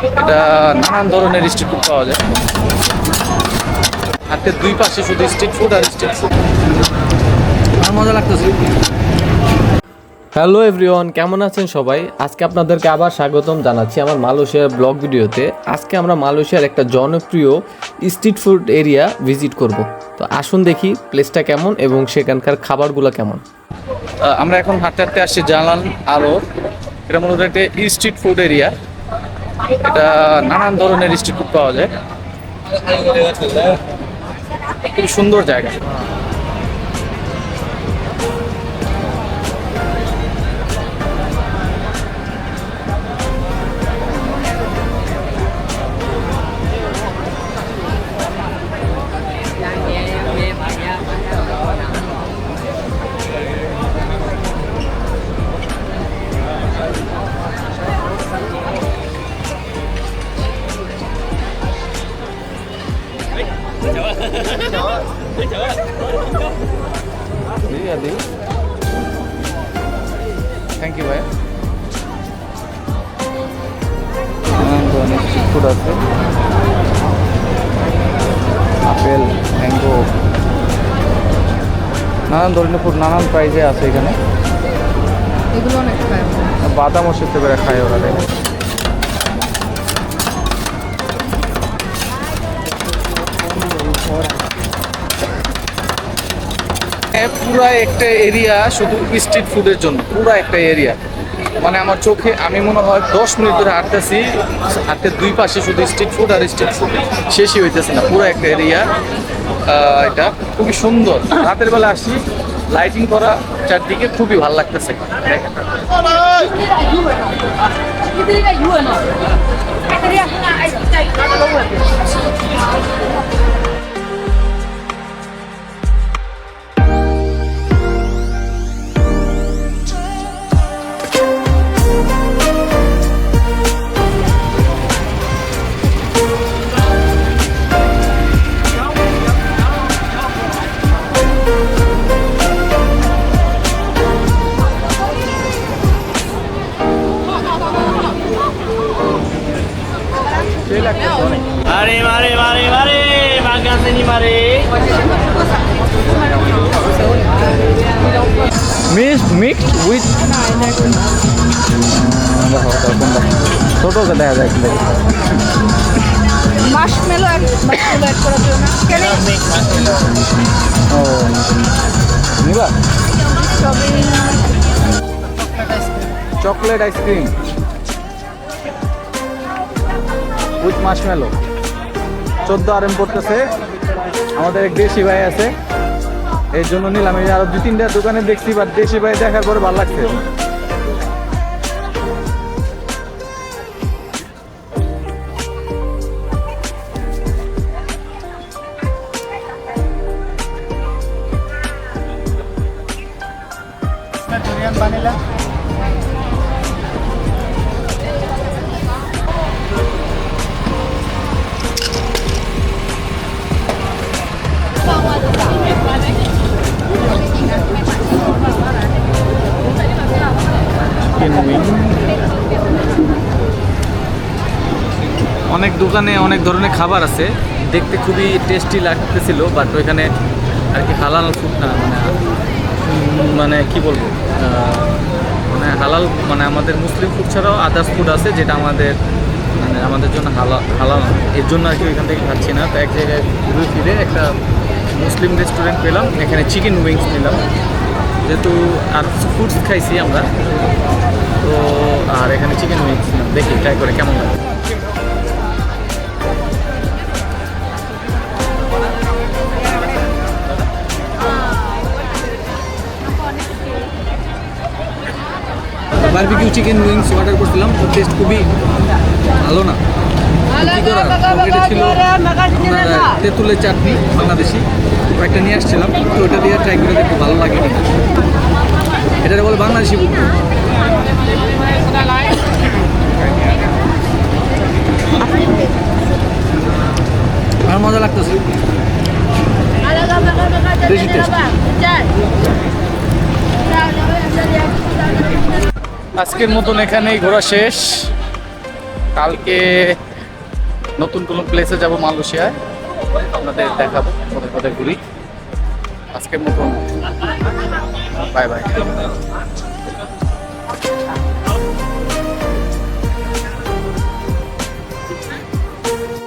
এটা নানান ধরনের স্ট্রিট ফুড পাওয়া যায়। হাতের দুই পাশে শুধু স্ট্রিট ফুড আর স্ট্রিট ফুড। আমার মজা লাগতেছে। হ্যালো এভরিওয়ান, কেমন আছেন সবাই? আজকে আপনাদেরকে আবার স্বাগতম জানাচ্ছি আমার মালয়েশিয়ার ব্লগ ভিডিওতে। আজকে আমরা মালয়েশিয়ার একটা জনপ্রিয় স্ট্রিট ফুড এরিয়া ভিজিট করব। তো আসুন দেখি প্লেসটা কেমন এবং সেখানকার খাবারগুলো কেমন। আমরা এখন হাঁটতে হাঁটতে আসছি জালান আলো। এটা মূলত একটা স্ট্রিট ফুড এরিয়া। এটা নানান ধরনের স্ট্রিট ফুড পাওয়া যায়। খুব সুন্দর জায়গা। থ্যাংক ইউ ভাই। নানান ধরনের স্ট্রিট ফুড আছে। আপেল, ম্যাঙ্গো, নানান ধরনের ফুড নানান প্রাইজে আছে এখানে। এগুলো অনেক খায়। বাদামও সেদ্ধ করে খায় ওরা। পুরা একটা এরিয়া শুধু স্ট্রিট ফুডের জন্য, পুরা একটা এরিয়া। মানে আমার চোখে আমি মনে হয় 10 মিনিট ধরে হাঁটতেছি, হাতের দুই পাশে শুধু স্ট্রিট ফুড আর স্ট্রিট ফুড, শেষই হইতেছে না। পুরো একটা এরিয়া। এটা খুবই সুন্দর। রাতের বেলা আসি, লাইটিং করা চারদিকে, খুবই ভালো লাগতেছে। Mari, mari, mari, mari, makan sini mari. Mixed with ছোটো দেখা যায় কিন্তু মাশমেলো অ্যাড করার জন্য কেন ও নিবা strawberry chocolate ice cream with marshmallow 14 RM পড়তেছে। আমাদের এক দেশি ভাই আছে, এই জন্য নিলাম। এই আরো 2-3টা দোকানে দেখছি, বাট দেশি ভাই দেখার পরে ভালো লাগছে। Durian vanilla. অনেক দোকানে অনেক ধরনের খাবার আছে, দেখতে খুবই টেস্টি লাগতেছিল, বাট ওইখানে আর কি হালাল ফুড না, মানে কি বলবো, মানে হালাল মানে আমাদের মুসলিম ফুড ছাড়াও আদার্স ফুড আছে যেটা আমাদের মানে আমাদের জন্য হালাল না। এর জন্য আর কি ওইখান থেকে খাচ্ছি না। তো এক জায়গায় ঘুরে ফিরে একটা মুসলিম রেস্টুরেন্ট পেলাম, এখানে চিকেন উইংস নিলাম, যেহেতু আর ফুডস খাইছি আমরা, তো আর এখানে চিকেন উইংস নিলাম। দেখি ট্রাই করে কেমন লাগে। বারবিকিউ চিকেন উইংস অর্ডার করছিলাম, তো টেস্ট খুবই ভালো না। ছিল তেঁতুলের চাটনি বাংলাদেশি, কয়েকটা নিয়ে আসছিলাম, তো ওটা দিয়ে ট্রাই করে দেখতে ভালো লাগে কিনা। এটা বলে বাংলাদেশি বুক। আমার মজা লাগতেছে, বেশি টেস্ট। আজকের মতন এখানেই ঘোরা শেষ। কালকে নতুন কোনো প্লেসে যাব মালয়েশিয়ায়, আপনাদের দেখাবো কোথায় কোথায় ঘুরি। আজকের মতন বাই বাই।